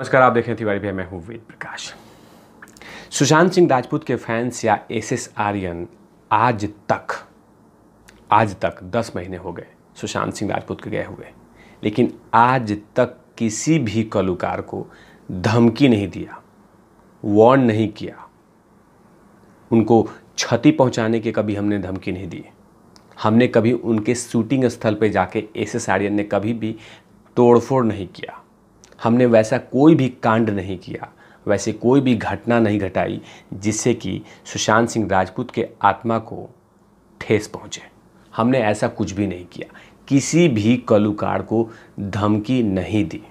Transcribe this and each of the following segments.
नमस्कार, आप देख रहे हैं तिवारी भैया, मैं हूँ वेद प्रकाश। सुशांत सिंह राजपूत के फैंस या एसएस आर्यन आज तक 10 महीने हो गए सुशांत सिंह राजपूत के गए हुए, लेकिन आज तक किसी भी कलाकार को धमकी नहीं दिया, वार्न नहीं किया, उनको क्षति पहुंचाने के कभी हमने धमकी नहीं दी। हमने कभी उनके शूटिंग स्थल पर जाके एसएस आर्यन ने कभी भी तोड़फोड़ नहीं किया, हमने वैसा कोई भी कांड नहीं किया, वैसे कोई भी घटना नहीं घटाई जिससे कि सुशांत सिंह राजपूत के आत्मा को ठेस पहुंचे। हमने ऐसा कुछ भी नहीं किया, किसी भी कलाकार को धमकी नहीं दी।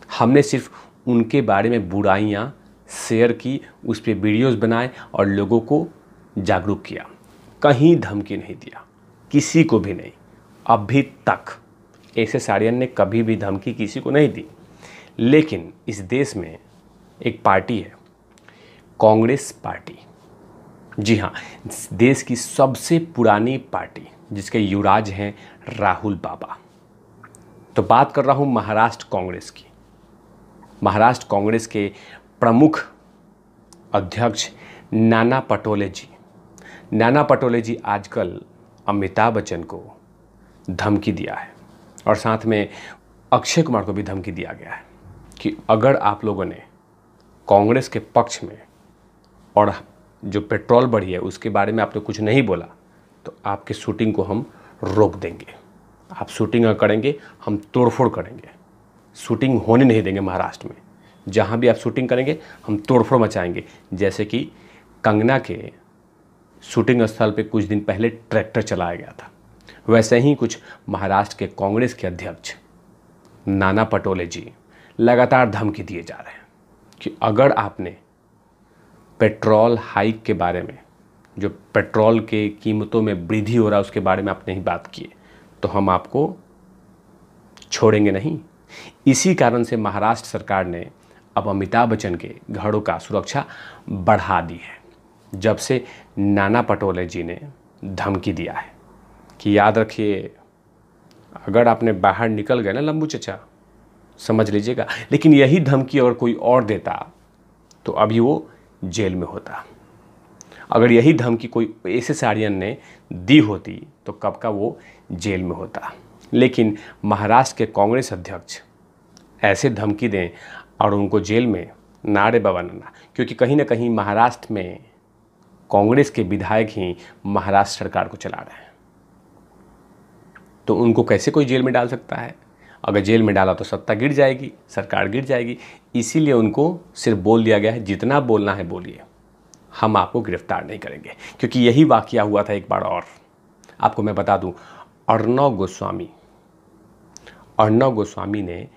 हमने सिर्फ उनके बारे में बुराइयां शेयर की, उस पर वीडियोस बनाए और लोगों को जागरूक किया। कहीं धमकी नहीं दिया, किसी को भी नहीं। अभी तक एसएस आर्यन ने कभी भी धमकी किसी को नहीं दी। लेकिन इस देश में एक पार्टी है, कांग्रेस पार्टी। जी हाँ, देश की सबसे पुरानी पार्टी, जिसके युवराज हैं राहुल बाबा। तो बात कर रहा हूँ महाराष्ट्र कांग्रेस की। महाराष्ट्र कांग्रेस के प्रमुख अध्यक्ष नाना पटोले जी। नाना पटोले जी आजकल अमिताभ बच्चन को धमकी दिया है और साथ में अक्षय कुमार को भी धमकी दिया गया है कि अगर आप लोगों ने कांग्रेस के पक्ष में और जो पेट्रोल बढ़ी है उसके बारे में आपने कुछ नहीं बोला तो आपके शूटिंग को हम रोक देंगे। आप शूटिंग करेंगे, हम तोड़फोड़ करेंगे, शूटिंग होने नहीं देंगे। महाराष्ट्र में जहां भी आप शूटिंग करेंगे हम तोड़फोड़ मचाएंगे। जैसे कि कंगना के शूटिंग स्थल पे कुछ दिन पहले ट्रैक्टर चलाया गया था, वैसे ही कुछ महाराष्ट्र के कांग्रेस के अध्यक्ष नाना पटोले जी लगातार धमकी दिए जा रहे हैं कि अगर आपने पेट्रोल हाइक के बारे में, जो पेट्रोल के कीमतों में वृद्धि हो रहा है उसके बारे में आपने ही बात की तो हम आपको छोड़ेंगे नहीं। इसी कारण से महाराष्ट्र सरकार ने अब अमिताभ बच्चन के घरों का सुरक्षा बढ़ा दी है, जब से नाना पटोले जी ने धमकी दिया है कि याद रखिए, अगर आपने बाहर निकल गए ना लंबू चचा, समझ लीजिएगा। लेकिन यही धमकी अगर कोई और देता तो अभी वो जेल में होता। अगर यही धमकी कोई एसएस आर्यन ने दी होती तो कब का वो जेल में होता। लेकिन महाराष्ट्र के कांग्रेस अध्यक्ष ऐसे धमकी दें और उनको जेल में ना रे बाबा ना, क्योंकि कहीं ना कहीं महाराष्ट्र में कांग्रेस के विधायक ही महाराष्ट्र सरकार को चला रहे हैं, तो उनको कैसे कोई जेल में डाल सकता है। अगर जेल में डाला तो सत्ता गिर जाएगी, सरकार गिर जाएगी। इसीलिए उनको सिर्फ बोल दिया गया है जितना बोलना है बोलिए, हम आपको गिरफ्तार नहीं करेंगे। क्योंकि यही वाकया हुआ था एक बार और। आपको मैं बता दूं, अर्णव गोस्वामी ने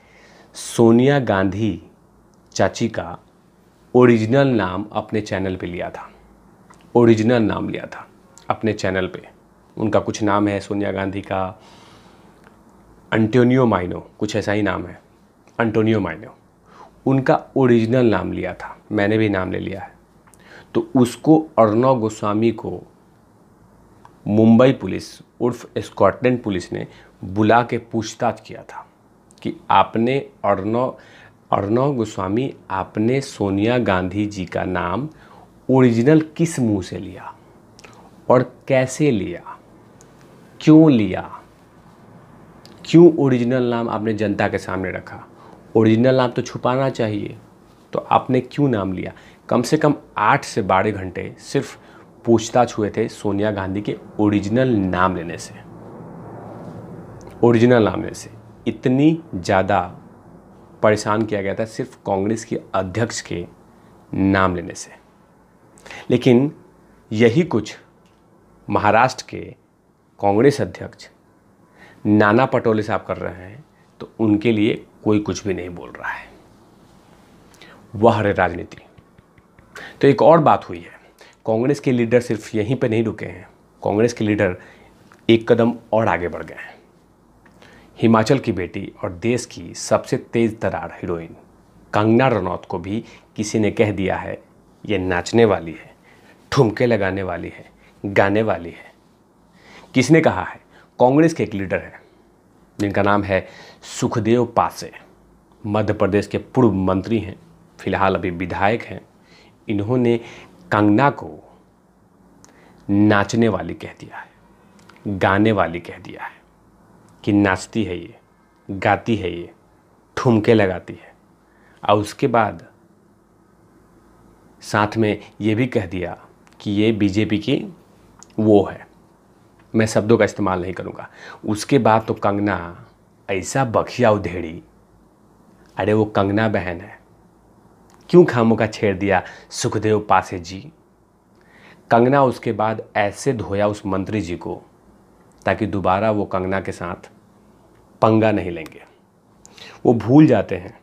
सोनिया गांधी चाची का ओरिजिनल नाम अपने चैनल पे लिया था। ओरिजिनल नाम लिया था अपने चैनल पे। उनका कुछ नाम है सोनिया गांधी का एंटोनियो माइनो, कुछ ऐसा ही नाम है, एंटोनियो माइनो। उनका ओरिजिनल नाम लिया था, मैंने भी नाम ले लिया है। तो उसको अर्णव गोस्वामी को मुंबई पुलिस उर्फ स्कॉटलैंड पुलिस ने बुला के पूछताछ किया था कि आपने अर्णव गोस्वामी, आपने सोनिया गांधी जी का नाम ओरिजिनल किस मुंह से लिया और कैसे लिया, क्यों लिया, क्यों ओरिजिनल नाम आपने जनता के सामने रखा। ओरिजिनल नाम तो छुपाना चाहिए, तो आपने क्यों नाम लिया। कम से कम 8 से 12 घंटे सिर्फ पूछताछ हुए थे सोनिया गांधी के ओरिजिनल नाम लेने से। ओरिजिनल नाम लेने से इतनी ज़्यादा परेशान किया गया था सिर्फ कांग्रेस के अध्यक्ष के नाम लेने से। लेकिन यही कुछ महाराष्ट्र के कांग्रेस अध्यक्ष नाना पटोले साहब कर रहे हैं, तो उनके लिए कोई कुछ भी नहीं बोल रहा है। वह है राजनीति। तो एक और बात हुई है, कांग्रेस के लीडर सिर्फ यहीं पे नहीं रुके हैं, कांग्रेस के लीडर एक कदम और आगे बढ़ गए हैं। हिमाचल की बेटी और देश की सबसे तेज तरार हीरोइन कंगना रनौत को भी किसी ने कह दिया है ये नाचने वाली है, ठुमके लगाने वाली है, गाने वाली है। किसने कहा है? कांग्रेस के एक लीडर है जिनका नाम है सुखदेव पासे। मध्य प्रदेश के पूर्व मंत्री हैं, फिलहाल अभी विधायक हैं, इन्होंने कंगना को नाचने वाली कह दिया है, गाने वाली कह दिया है कि नाचती है ये, गाती है ये, ठुमके लगाती है। और उसके बाद साथ में ये भी कह दिया कि ये बीजेपी की वो है, मैं शब्दों का इस्तेमाल नहीं करूँगा। उसके बाद तो कंगना ऐसा बखिया उधेड़ी, अरे वो कंगना बहन है, क्यों खामों का छेड़ दिया सुखदेव पासे जी। कंगना उसके बाद ऐसे धोया उस मंत्री जी को ताकि दोबारा वो कंगना के साथ पंगा नहीं लेंगे। वो भूल जाते हैं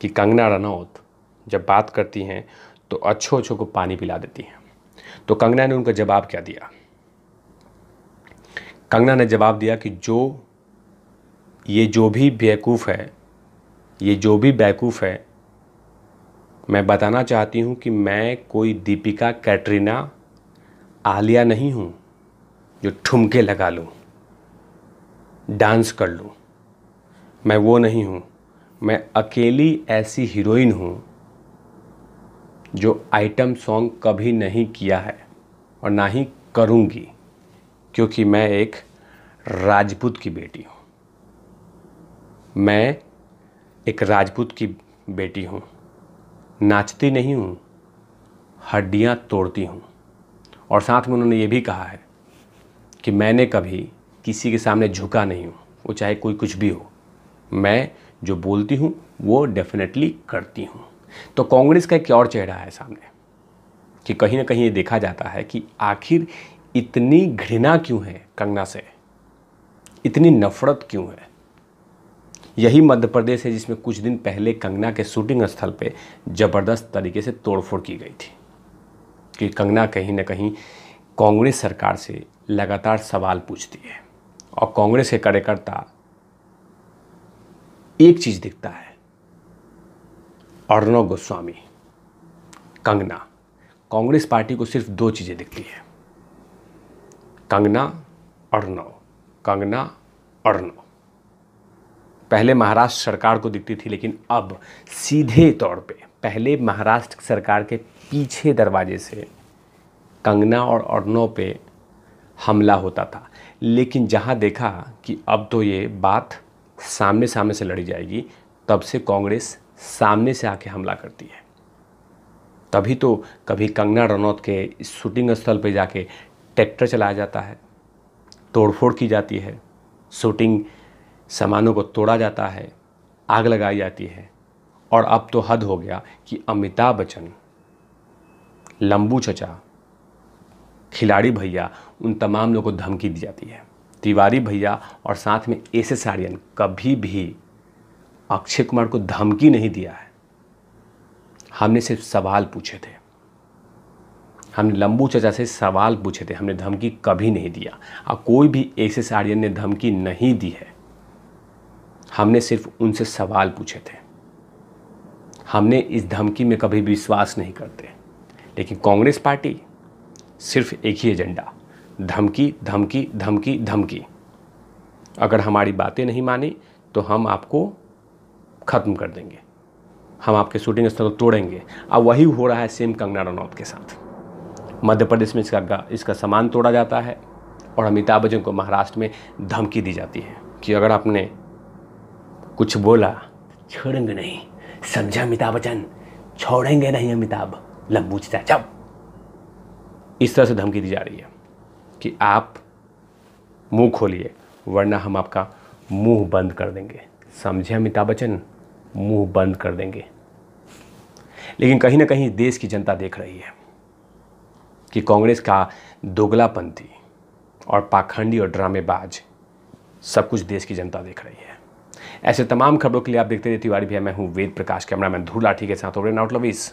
कि कंगना रनौत जब बात करती हैं तो अच्छों अच्छों को पानी पिला देती हैं। तो कंगना ने उनका जवाब क्या दिया? कंगना ने जवाब दिया कि ये जो भी बेवकूफ़ है, मैं बताना चाहती हूँ कि मैं कोई दीपिका, कैटरीना, आलिया नहीं हूँ जो ठुमके लगा लूँ, डांस कर लूँ। मैं वो नहीं हूँ। मैं अकेली ऐसी हीरोइन हूँ जो आइटम सॉन्ग कभी नहीं किया है और ना ही करूँगी, क्योंकि मैं एक राजपूत की बेटी हूँ। मैं एक राजपूत की बेटी हूँ, नाचती नहीं हूँ, हड्डियाँ तोड़ती हूँ। और साथ में उन्होंने ये भी कहा है कि मैंने कभी किसी के सामने झुका नहीं हूँ, वो चाहे कोई कुछ भी हो, मैं जो बोलती हूँ वो डेफिनेटली करती हूँ। तो कांग्रेस का एक और चेहरा है सामने कि कहीं ना कहीं ये देखा जाता है कि आखिर इतनी घृणा क्यों है कंगना से, इतनी नफरत क्यों है। यही मध्य प्रदेश है जिसमें कुछ दिन पहले कंगना के शूटिंग स्थल पे ज़बरदस्त तरीके से तोड़फोड़ की गई थी कि कंगना कहीं ना कहीं कांग्रेस सरकार से लगातार सवाल पूछती है और कांग्रेस के कार्यकर्ता एक चीज़ दिखता है, अर्णव गोस्वामी, कंगना। कांग्रेस पार्टी को सिर्फ दो चीज़ें दिखती है, कंगना, अर्णव, कंगना, अर्णव। पहले महाराष्ट्र सरकार को दिखती थी, लेकिन अब सीधे तौर पे पहले महाराष्ट्र सरकार के पीछे दरवाजे से कंगना और अर्णव पे हमला होता था। लेकिन जहां देखा कि अब तो ये बात सामने सामने से लड़ी जाएगी, तब से कांग्रेस सामने से आके हमला करती है। तभी तो कभी कंगना रनौत के शूटिंग स्थल पे जाके ट्रैक्टर चलाया जाता है, तोड़फोड़ की जाती है, शूटिंग सामानों को तोड़ा जाता है, आग लगाई जाती है। और अब तो हद हो गया कि अमिताभ बच्चन, लंबू चचा, खिलाड़ी भैया, उन तमाम लोगों को धमकी दी जाती है। तिवारी भैया और साथ में एस आर्यन कभी भी अक्षय कुमार को धमकी नहीं दिया है। हमने सिर्फ सवाल पूछे थे, हमने लंबू चचा से सवाल पूछे थे, हमने धमकी कभी नहीं दिया। और कोई भी एस आर्यन ने धमकी नहीं दी है, हमने सिर्फ उनसे सवाल पूछे थे। हमने इस धमकी में कभी विश्वास नहीं करते। लेकिन कांग्रेस पार्टी सिर्फ एक ही एजेंडा, धमकी धमकी धमकी धमकी। अगर हमारी बातें नहीं मानी तो हम आपको ख़त्म कर देंगे, हम आपके शूटिंग स्थल को तोड़ेंगे। अब वही हो रहा है सेम कंगना रनौत के साथ। मध्य प्रदेश में इसका सामान तोड़ा जाता है और अमिताभ बच्चन को महाराष्ट्र में धमकी दी जाती है कि अगर आपने कुछ बोला छोड़ेंगे नहीं, समझा अमिताभ बच्चन, छोड़ेंगे नहीं अमिताभ, लंबू चाचा। इस तरह से धमकी दी जा रही है कि आप मुंह खोलिए वरना हम आपका मुंह बंद कर देंगे, समझे अमिताभ बच्चन, मुंह बंद कर देंगे। लेकिन कहीं ना कहीं देश की जनता देख रही है कि कांग्रेस का दोगलापंथी और पाखंडी और ड्रामेबाज सब कुछ देश की जनता देख रही है। ऐसे तमाम खबरों के लिए आप देखते रहिए तिवारी भैया। मैं हूं वेद प्रकाश, कैमरामैन ध्रुव लाठी के साथ। Over and out, love is